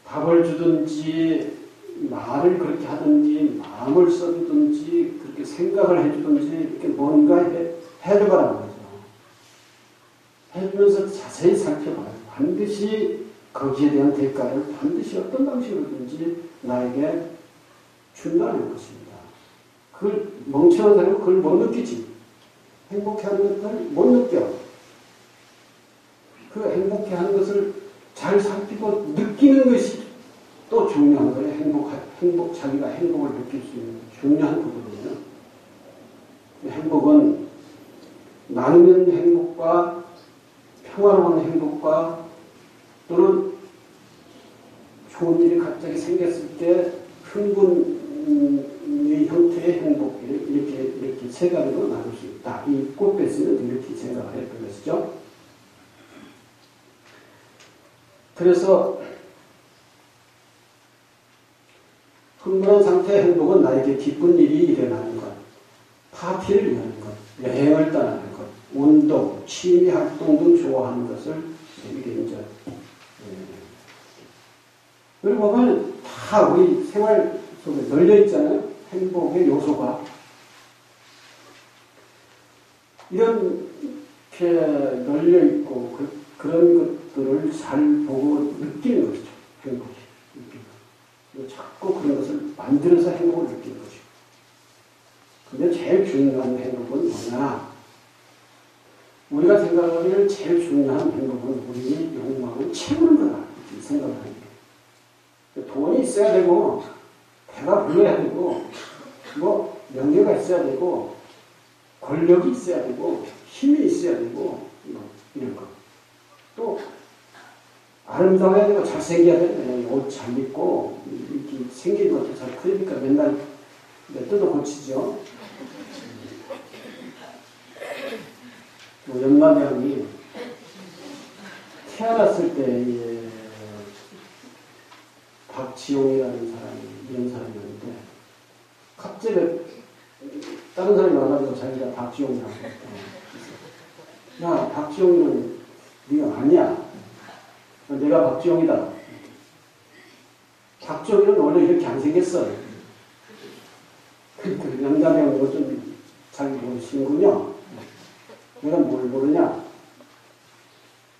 밥을 주든지, 말을 그렇게 하든지, 마음을 써주든지, 그렇게 생각을 해주든지, 이렇게 뭔가 해줘가라는 거죠. 해주면서 자세히 살펴봐요. 반드시 거기에 대한 대가를 반드시 어떤 방식으로든지 나에게 준다는 것입니다. 그걸 멍청한 사람은 그걸 못 느끼지. 행복해하는 것을 못 느껴. 그 행복해하는 것을 잘 살피고 느끼는 것이 또 중요한 거예요. 자기가 행복을 느낄 수 있는 중요한 부분이에요. 행복은 나누는 행복과 평화로운 행복과 또는 좋은 일이 갑자기 생겼을 때 흥분의 형태의 행복, 이렇게 세 가지로 나눌 수 있다. 이 꽃배스는 이렇게 생각을 했던 것이죠. 그래서 흥분한 상태의 행복은 나에게 기쁜 일이 일어나는 것, 파티를 여는 것, 여행을 떠나는 것, 운동, 취미 활동 등 좋아하는 것을 이게 이제 여기 보면 다 우리 생활 속에 널려 있잖아요. 행복의 요소가. 이렇게 널려 있고 그런 것들을 잘 보고 느끼는 것이죠. 행복이. 자꾸 그런 것을 만들어서 행복을 느끼는 것이고. 근데 제일 중요한 행복은 뭐냐? 우리가 생각하기를 제일 중요한 행복은 우리의 욕망을 채우는 거다. 이렇게 생각을 합니다. 돈이 있어야 되고, 배가 불러야 되고, 뭐, 명예가 있어야 되고, 권력이 있어야 되고, 힘이 있어야 되고, 이런 거. 또, 아름다워야 되고, 잘생겨야 되고, 옷 잘 입고, 이렇게 생긴 것도 잘 크니까 맨날 뜯어 고치죠. 연마대왕이 태어났을 때, 박지용이라는 사람이, 이런 사람이었는데, 갑자기 다른 사람이 와가지고 자기가 박지용이라고 했대. 야, 박지용이는 네가 아니야. 내가 박지용이다. 박지용이는 원래 이렇게 안 생겼어. 그 연단에 좀 잘 모르시는군요. 내가 뭘 모르냐?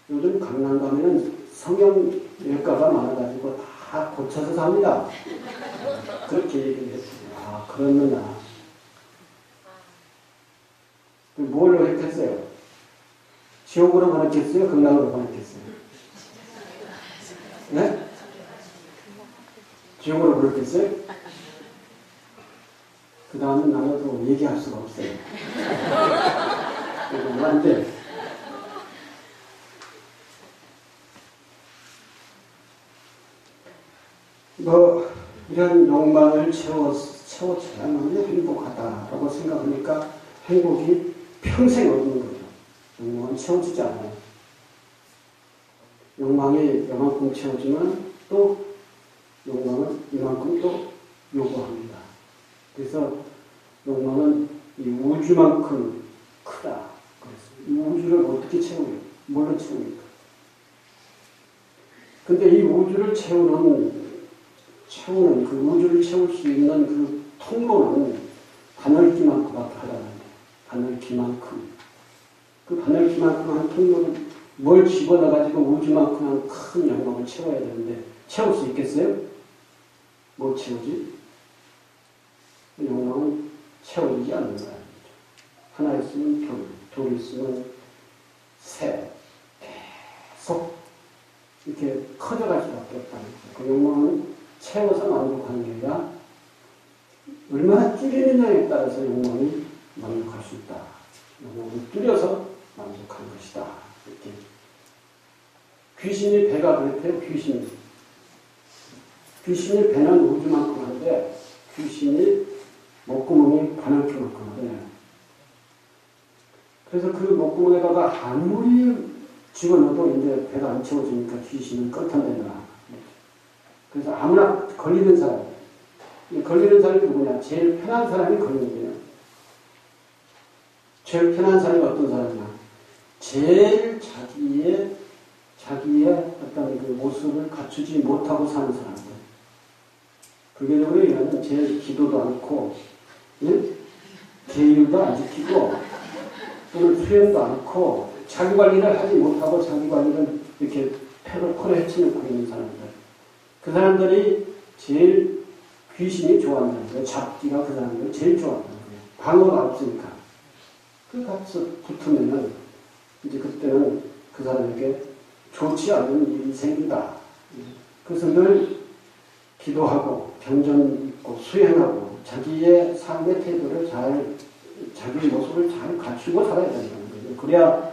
요즘 강남 가면은 성형외과가 많아가지고 다 고쳐서 삽니다. 그렇게 얘기를 했어요. 아, 그렇구나. 뭘로 했겠어요? 지옥으로 보냈겠어요? 극락으로 보냈겠어요? 네? 지옥으로 보냈겠어요? 그 다음은 나눠도 얘기할 수가 없어요. 그런데 이런 욕망을 채워줘야만 행복하다라고 생각하니까 행복이 평생 얻는 거죠. 욕망은 채워지지 않아요. 욕망이 이만큼 채워지면 또 욕망은 이만큼 또 요구합니다. 그래서 욕망은 이 우주만큼 크다. 그래서 이 우주를 어떻게 채우냐? 뭘로 채웁니까? 근데 이 우주를 채우는 그 우주를 채울 수 있는 그 통로는 바늘기만큼밖에 하다는데, 바늘기만큼. 그 바늘기만큼 한 통로를 뭘 집어넣어가지고 우주만큼 한 큰 영역을 채워야 되는데, 채울 수 있겠어요? 못 채우지? 욕망은 채워지지 않는 거야. 하나 있으면 둘 있으면 셋. 계속 이렇게 커져갈 수밖에 없다는 거죠. 그 욕망은 채워서 만족하는 게 아니라 얼마나 줄이느냐에 따라서 욕망이 만족할 수 있다. 욕망을 줄여서 만족하는 것이다. 이렇게. 귀신이 배가 그렇대요. 귀신이 배는 우주만큼 한데 귀신이 목구멍이 바늘기만큼 하네요. 그래서 그 목구멍에다가 아무리 집어넣어도 이제 배가 안 채워지니까 귀신은 껐탄대나. 그래서 아무나 걸리는 사람이 누구냐? 제일 편한 사람이 걸리는 거예요. 제일 편한 사람이 어떤 사람이냐? 제일 자기의 어떤 그 모습을 갖추지 못하고 사는 사람들. 불교적으로 얘기하면 제일 기도도 않고, 예? 계율도 안 지키고, 또는 수행도 않고, 자기 관리를 하지 못하고 자기 관리를 이렇게 코를 헤쳐놓고 있는 사람들. 그 사람들이 제일 귀신이 좋아한다는 거예요. 잡기가 그 사람들을 제일 좋아한다는 거예요. 방어가 없으니까. 그 같이 붙으면은, 이제 그때는 그 사람에게 좋지 않은 일이 생긴다. 그래서 늘 기도하고, 병전 있고, 수행하고, 자기의 삶의 태도를 자기 모습을 잘 갖추고 살아야 된다는 거예요. 그래야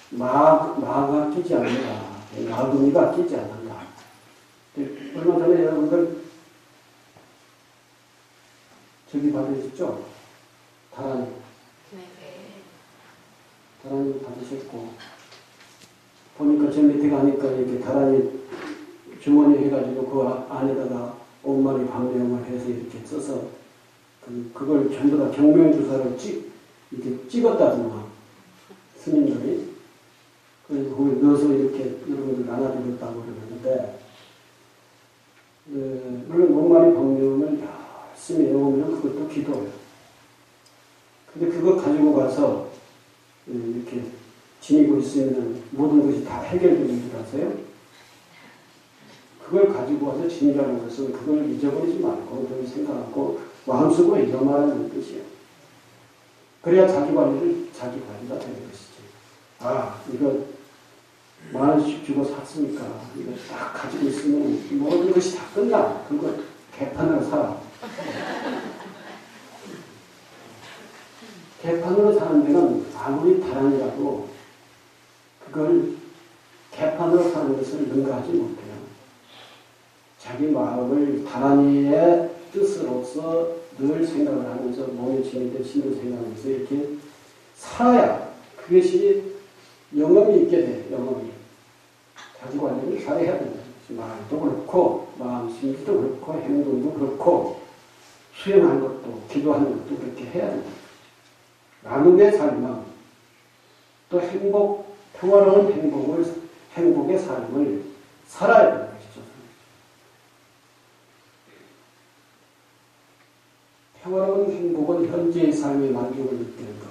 마가 끼지 않는다. 마금이가 끼지 않는다. 얼마 전에 여러분들 저기 받으셨죠? 다란이 받으셨고 보니까 저 밑에 가니까 이렇게 다란이 주머니 해가지고 그 안에다가 온마리 방명을 해서 이렇게 써서 그걸 전부 다 경명주사를 이렇게 찍었다더만 스님들이. 그래서 거기 넣어서 이렇게 여러분들 나눠드렸다고 그러는데, 물론 온마리 방명을 열심히 외우면 그것도 기도예요. 근데 그거 가지고 가서 이렇게 지니고 있으면 모든 것이 다 해결되는 줄 아세요? 그걸 가지고 와서 지니라는 것은 그걸 잊어버리지 말고 늘 생각하고 마음속으로 잊어말하는 뜻이에요. 그래야 자기 관리가 되는 것이지. 아, 이거 10,000원씩 주고 샀으니까 이거 딱 가지고 있으면 모든 것이 다 끝나. 그거 개판으로 살아. 개판으로 사는 데는 아무리 다란이라도 그걸 개판으로 사는 것을 능가하지 못해요. 자기 마음을 다란이의 뜻으로서 늘 생각을 하면서 몸에 짐이 될 신을 생각하면서 이렇게 살아야 그것이 영험이 있게 돼. 영험이. 자기 관리를 잘해야 된다. 말도 그렇고 마음심도 그렇고 행동도 그렇고 수행하는 것도 기도하는 것도 그렇게 해야 된다. 나눔의 삶은 또 평화로운 행복의 삶을 살아야 된다. 평화로운 행복은 현재의 삶의 만족을 느끼는 것.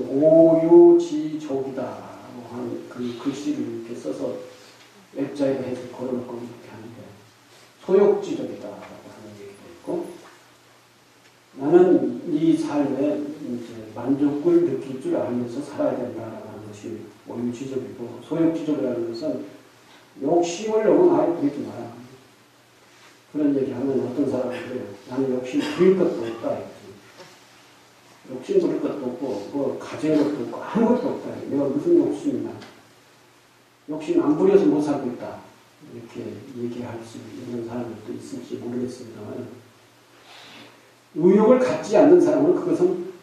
오유지족이다. 한 그 글씨를 이렇게 써서 액자에 해서 걸어놓고 이렇게 하는데 소욕지적이다라고 하는 얘기도 있고 나는 이 삶에 이제 만족을 느낄 줄 알면서 살아야 된다라고 하는 것이 원유지적이고 소욕지적이라는 것은 욕심을 너무 많이 부리지 마라. 그런 얘기하면 어떤 사람은 그래요. 나는 욕심 부릴 것도 없다. 욕심 부릴 것도 없고 뭐 가질 것도 없고 아무것도 없다. 내가 무슨 욕심이나 욕심 안 부려서 못 살고 있다. 이렇게 얘기할 수 있는 사람들도 있을지 모르겠습니다만 의욕을 갖지 않는 사람은 그것은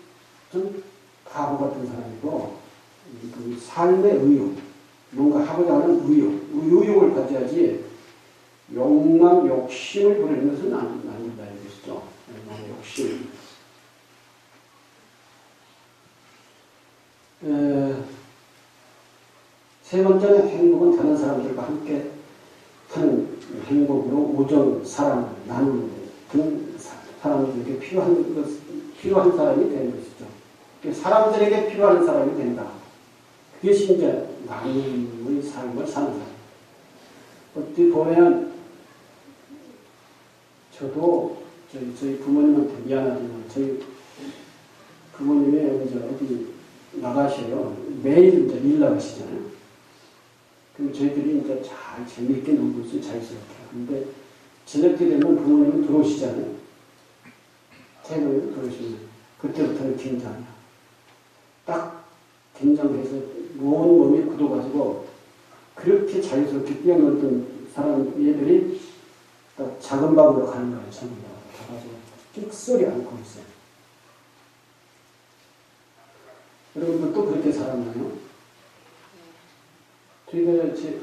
좀 바보 같은 사람이고 그 삶의 의욕, 뭔가 하고자 하는 의욕을 가져야지 욕망, 욕심을 부리는 것은 아니다 이것이죠. 욕심. 세 번째는 행복은 다른 사람들과 함께 하는 행복으로 우정, 사랑, 나눔 등 사람들에게 필요한 사람이 되는 것이죠. 사람들에게 필요한 사람이 된다. 그것이 이제 나눔의 삶을 사는 사람. 어떻게 보면 저도 저희 부모님한테 미안하지만 저희 부모님이 이제 어디 나가셔요. 매일 이제 일 나가시잖아요. 그럼 저희들이 이제 잘 재미있게 놀고 있어요. 자유스럽게. 근데 저녁 때 되면 부모님은 들어오시잖아요. 퇴근에 들어오시면 그때부터는 긴장이야. 딱 긴장해서 온 몸이 굳어가지고 그렇게 자유스럽게 뛰어놀던 사람 얘들이 딱 작은 방으로 가는 거예요. 작은 방으로 가가지고 끽소리 않고 있어요. 여러분들도 그렇게 살았나요?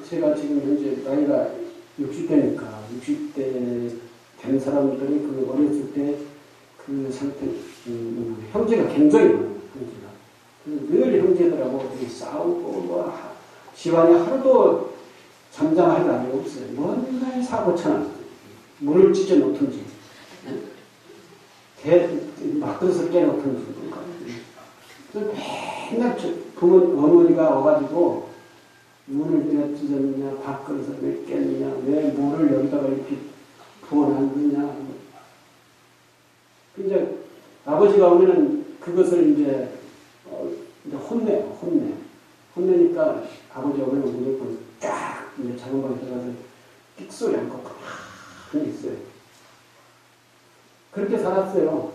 제가 지금 현재 나이가 60대니까 60대 된 사람들이 그 어렸을 때 그 상태, 형제가 굉장히 많아요. 형제가. 늘 형제들하고 싸우고 뭐 집안에 하루도 잠잠할 날이 없어요. 맨날 사고 쳐나. 문을 찢어 놓든지 막그릇을 깨 놓든지 맨날 어머니가 와가지고 문을 왜 찢었느냐, 밥그릇을 왜 깼느냐, 왜 물을 여기다가 이렇게 부어놨느냐. 이제 아버지가 오면은 그것을 이제 혼내요, 혼내니까 아버지가 오면 무조건 쫙 이제 작은 방에 들어가서 끽소리 않고 가만히 있어요. 그렇게 살았어요.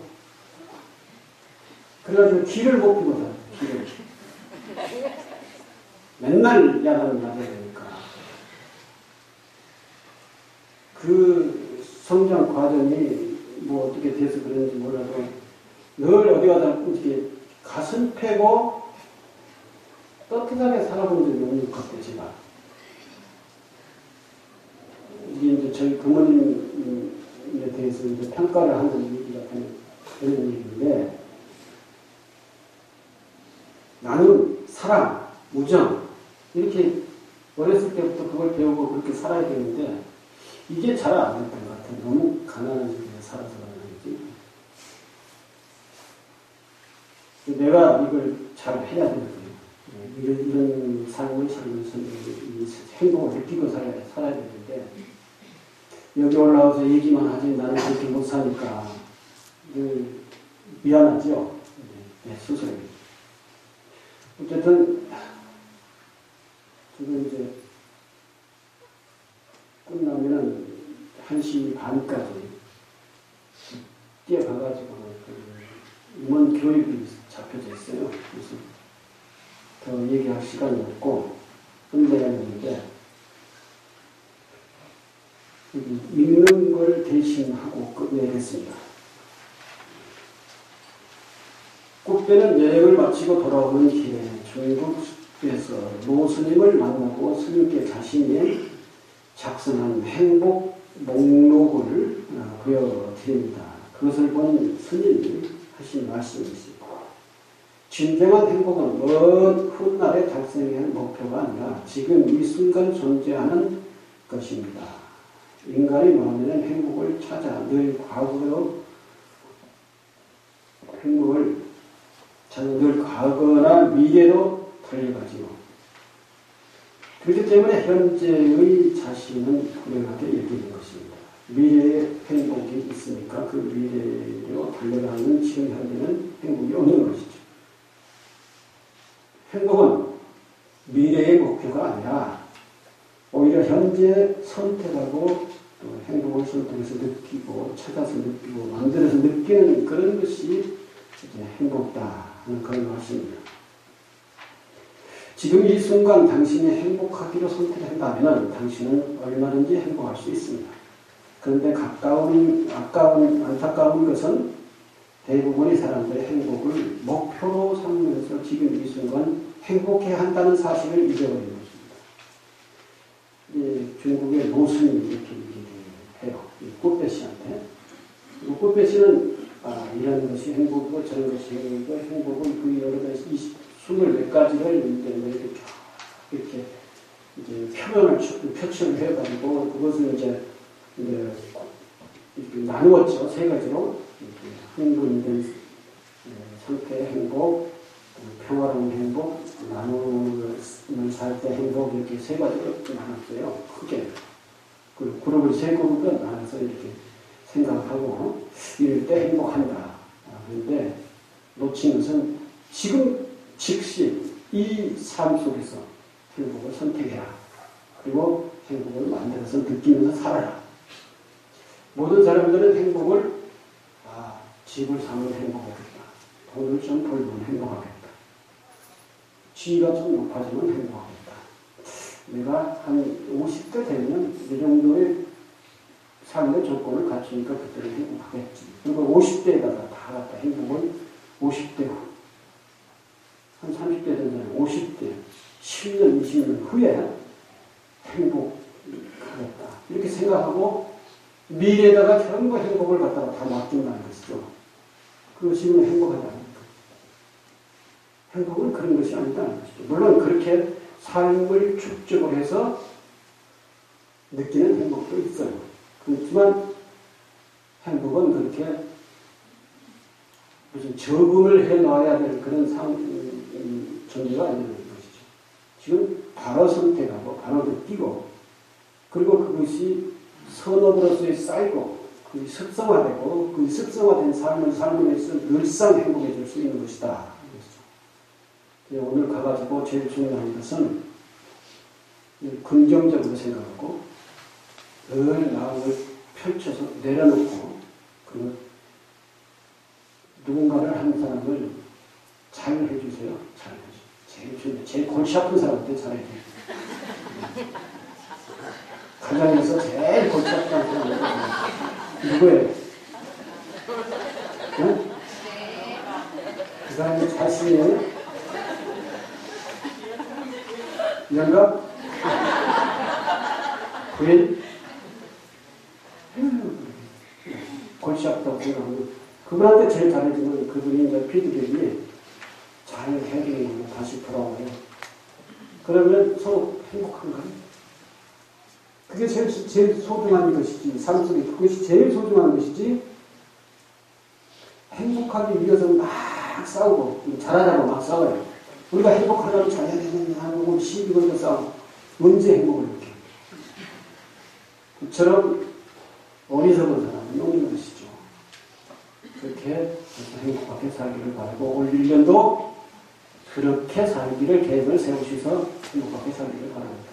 그래가지고 기를 못 피고 살아요, 기를. 맨날 야단을 맞아야 되니까. 그 성장 과정이 뭐 어떻게 돼서 그런지 몰라도 늘 어디 가다 이렇게 가슴 패고 떳떳하게 살아본 적이 없는 것 같아요, 제가. 이게 이제 저희 부모님에 대해서 이제 평가를 하는 얘기 같은 그런 얘기인데 나는 사랑, 우정 이렇게 어렸을 때부터 그걸 배우고 그렇게 살아야 되는데 이게 잘 안 됐던 것 같아요. 너무 가난한 집에 살아서 그런지. 내가 이걸 잘 해야 되는 거예요. 이런 삶을 살면서 이 행복을 느끼고 살아야 되는데 여기 올라와서 얘기만 하지 나는 그렇게 못 사니까 미안하죠. 네, 스스로. 어쨌든 지금 이제 끝나면은 1시 반까지 뛰어가가지고 임원 교육이 잡혀져 있어요. 그래서 더 얘기할 시간이 없고 끝내야 되는데 읽는 걸 대신하고 끝내겠습니다. 꽃배는 여행을 마치고 돌아오는 길에 중국에서 노 스님을 만나고 스님께 자신이 작성한 행복 목록을 보여드립니다. 그것을 본 스님이 하신 말씀이 있습니다. 진정한 행복은 먼 훗날에 달성해야 할 목표가 아니라 지금 이 순간 존재하는 것입니다. 인간의 마음에는 행복을 찾아 늘 과거나 미래로 달려가지요. 그렇기 때문에 현재의 자신은 불행하게 여기는 것입니다. 미래의 행복이 있으니까 그 미래로 달려가는 지금 현재는 행복이 없는 것이죠. 행복은 미래의 목표가 아니라 오히려 현재 선택하고 또 행복을 선택해서 느끼고 찾아서 느끼고 만들어서 느끼는 그런 것이 이제 행복다 하는 그런 말씀입니다. 지금 이 순간 당신이 행복하기로 선택한다면 당신은 얼마든지 행복할 수 있습니다. 그런데 안타까운 것은 대부분의 사람들의 행복을 목표로 삼으면서 지금 이 순간 행복해야 한다는 사실을 잊어버리는 것입니다. 중국의 노스님이 이렇게 얘기해요. 꽃배씨한테. 꽃배씨는 이런 것이 행복이고 저런 것이 행복이고 행복은 그 여러 가지 20몇 가지를 이렇게 표출을 해가지고 그것을 이제 이렇게 나누었죠. 세 가지로. 흥분된 상태의 행복, 평화로운 행복, 나눔을 살 때 행복 이렇게 세 가지로 나눴어요. 크게. 그 그룹을 세 그룹으로 나눠서 이렇게 생각하고 이럴 때 행복한다. 그런데 놓친 것은 지금 즉시 이 삶 속에서 행복을 선택해라. 그리고 행복을 만들어서 느끼면서 살아라. 모든 사람들은 행복을 집을 사면 행복하겠다. 돈을 좀 벌면 행복하겠다. 지위가 좀 높아지면 행복하겠다. 내가 한 50대 되면 이 정도의 삶의 조건을 갖추니까 그때는 행복하겠지. 그리고 50대에다가 다 갖다 행복을 50대 후, 한 30대 된 사람 50대, 10년, 20년 후에 행복하겠다. 이렇게 생각하고 미래에다가 전부 행복을 갖다가 다 맡긴다는 것이죠. 그것이 행복하다는 거예요. 행복은 그런 것이 아니다는 것이죠. 물론 그렇게 삶을 축적을 해서 느끼는 행복도 있어요. 그렇지만 행복은 그렇게 무슨 적응을 해놔야 될 그런 존재가 아니라는 것이죠. 지금 바로 선택하고 바로 느끼고 그리고 그것이 선업으로서의 쌓이고 그 습성화되고 그 습성화된 삶을 삶으면서 늘상 행복해질 수 있는 것이다. 오늘 가가지고 제일 중요한 것은 긍정적으로 생각하고 늘 마음을 펼쳐서 내려놓고 그리고 누군가를 한 사람을 잘 해주세요. 잘 해주세요. 제일 중요해. 제일 골치 아픈 사람한테 잘 해주세요. 가장에서 제일 골치 아픈 사람은 누구예요? 응? 그 사람이 자신이에요? 영감? 부인? 골치 아프다고 생각하면 그분한테 제일 잘해주면 그분이 이제 피드백이 잘 해주는 다시 돌아와요. 그러면 서로 행복한 거예요. 그게 제일 소중한 것이지, 삶 속에 그것이 제일 소중한 것이지, 행복하기 위해서는 막 싸우고, 잘하자고 막 싸워요. 우리가 행복하려면 잘해야 되느냐 하고 시비 걸고 싸우고, 언제 행복을 느껴? 그처럼 어리석은 사람은 욕는 것이죠. 그렇게 행복하게 살기를 바라고, 올 1년도 그렇게 살기를 계획을 세우셔서 행복하게 살기를 바랍니다.